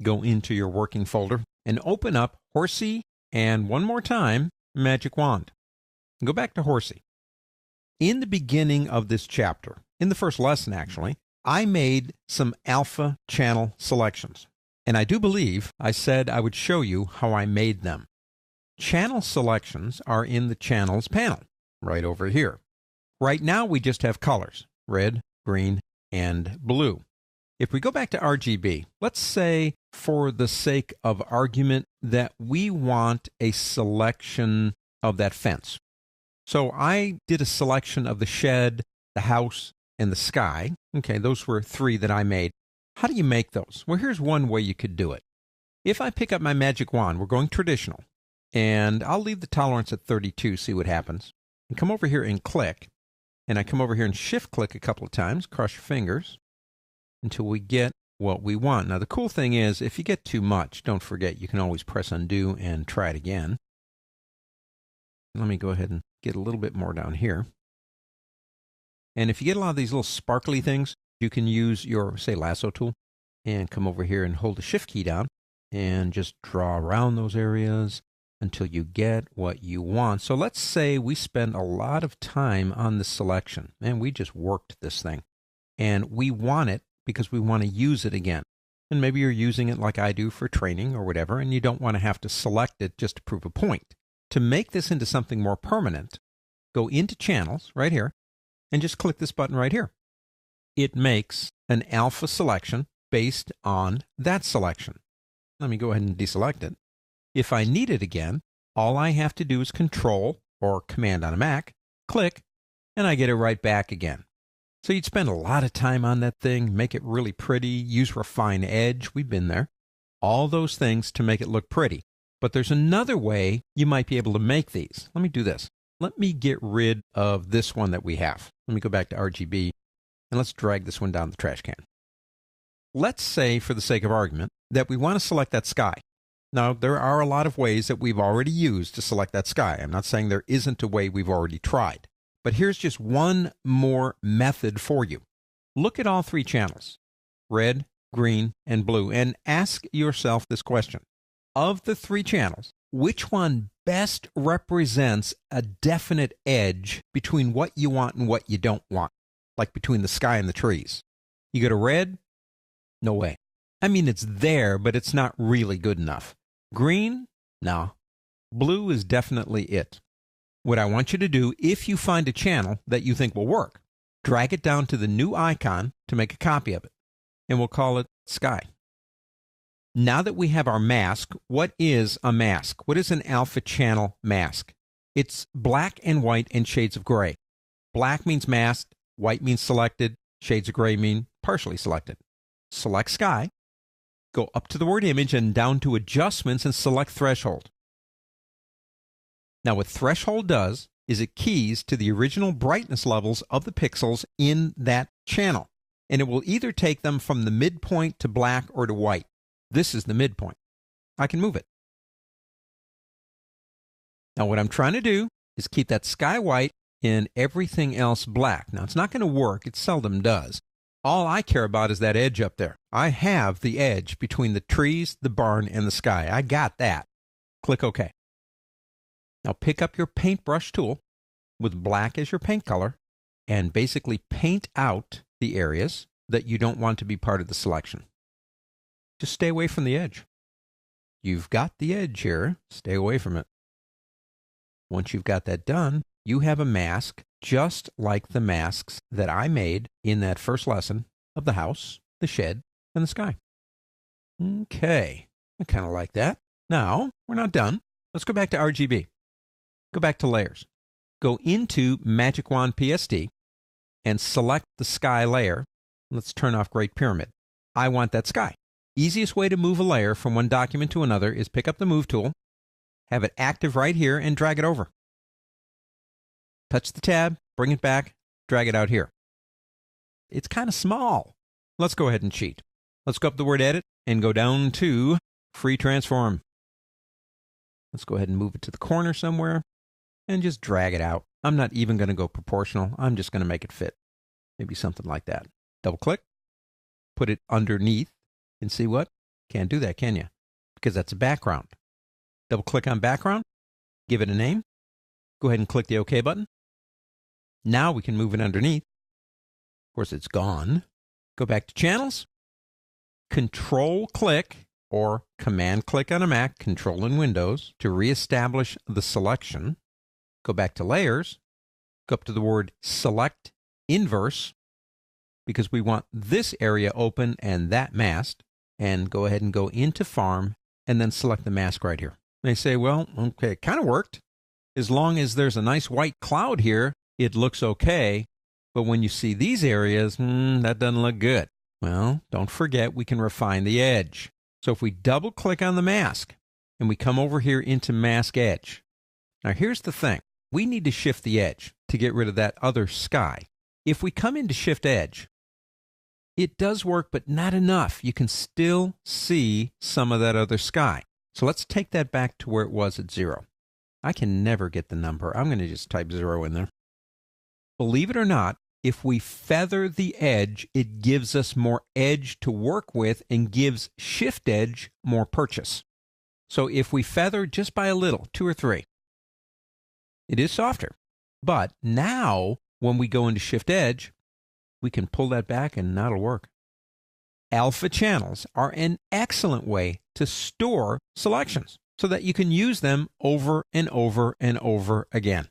go into your working folder and open up Horsey and one more time, Magic Wand. Go back to Horsey. In the beginning of this chapter, in the first lesson actually, I made some alpha channel selections. And I do believe I said I would show you how I made them. Channel selections are in the Channels panel, right over here. Right now we just have colors, red, green, and blue. If we go back to RGB, let's say for the sake of argument that we want a selection of that fence. So I did a selection of the shed, the house, and the sky. Okay, those were three that I made. How do you make those? Well, here's one way you could do it. If I pick up my magic wand, we're going traditional, and I'll leave the tolerance at 32, see what happens. And come over here and click, and I come over here and shift click a couple of times, cross your fingers, until we get what we want. Now, the cool thing is, if you get too much, don't forget, you can always press undo and try it again. Let me go ahead and get a little bit more down here. And if you get a lot of these little sparkly things, you can use your, say, lasso tool and come over here and hold the shift key down and just draw around those areas until you get what you want. So let's say we spend a lot of time on this selection and we just worked this thing and we want it because we want to use it again. And maybe you're using it like I do for training or whatever, and you don't want to have to select it just to prove a point. To make this into something more permanent, go into Channels right here and just click this button right here. It makes an alpha selection based on that selection. Let me go ahead and deselect it. If I need it again, all I have to do is Control or Command on a Mac, click, and I get it right back again. So you'd spend a lot of time on that thing, make it really pretty, use Refine Edge, we've been there. All those things to make it look pretty. But there's another way you might be able to make these. Let me do this. Let me get rid of this one that we have. Let me go back to RGB, and let's drag this one down the trash can. Let's say, for the sake of argument, that we want to select that sky. Now, there are a lot of ways that we've already used to select that sky. I'm not saying there isn't a way we've already tried. But here's just one more method for you. Look at all three channels, red, green, and blue, and ask yourself this question. Of the three channels, which one best represents a definite edge between what you want and what you don't want, like between the sky and the trees? You go to red? No way. I mean, it's there, but it's not really good enough. Green? No. Blue is definitely it. What I want you to do, if you find a channel that you think will work, drag it down to the new icon to make a copy of it, and we'll call it sky. Now that we have our mask, what is a mask? What is an alpha channel mask? It's black and white and shades of gray. Black means masked, white means selected, shades of gray mean partially selected. Select sky, go up to the word image and down to adjustments and select threshold. Now what threshold does is it keys to the original brightness levels of the pixels in that channel, and it will either take them from the midpoint to black or to white. This is the midpoint. I can move it. Now what I'm trying to do is keep that sky white and everything else black. Now it's not going to work. It seldom does. All I care about is that edge up there. I have the edge between the trees, the barn, and the sky. I got that. Click OK. Now pick up your paintbrush tool with black as your paint color and basically paint out the areas that you don't want to be part of the selection. Just stay away from the edge. You've got the edge here. Stay away from it. Once you've got that done, you have a mask just like the masks that I made in that first lesson of the house, the shed, and the sky. Okay, I kind of like that. Now, we're not done. Let's go back to RGB. Go back to Layers. Go into Magic Wand PSD and select the sky layer. Let's turn off Great Pyramid. I want that sky. Easiest way to move a layer from one document to another is pick up the Move tool, have it active right here, and drag it over. Touch the tab, bring it back, drag it out here. It's kind of small. Let's go ahead and cheat. Let's go up the word Edit and go down to Free Transform. Let's go ahead and move it to the corner somewhere and just drag it out. I'm not even going to go proportional. I'm just going to make it fit. Maybe something like that. Double click, put it underneath, and see what? Can't do that, can you? Because that's a background. Double click on background, give it a name, go ahead and click the OK button. Now we can move it underneath. Of course, it's gone. Go back to channels, Control click or Command click on a Mac, Control in Windows to reestablish the selection. Go back to layers, go up to the word select inverse because we want this area open and that masked, and go ahead and go into farm and then select the mask right here. They say, well, okay, it kind of worked. As long as there's a nice white cloud here, it looks okay. But when you see these areas, that doesn't look good. Well, don't forget we can refine the edge. So if we double click on the mask and we come over here into mask edge. Now here's the thing. We need to shift the edge to get rid of that other sky. If we come into shift edge, it does work, but not enough. You can still see some of that other sky. So let's take that back to where it was at 0. I can never get the number. I'm going to just type 0 in there. Believe it or not, if we feather the edge, it gives us more edge to work with and gives shift edge more purchase. So if we feather just by a little, 2 or 3, it is softer. But now when we go into shift edge, we can pull that back and that'll work. Alpha channels are an excellent way to store selections so that you can use them over and over and over again.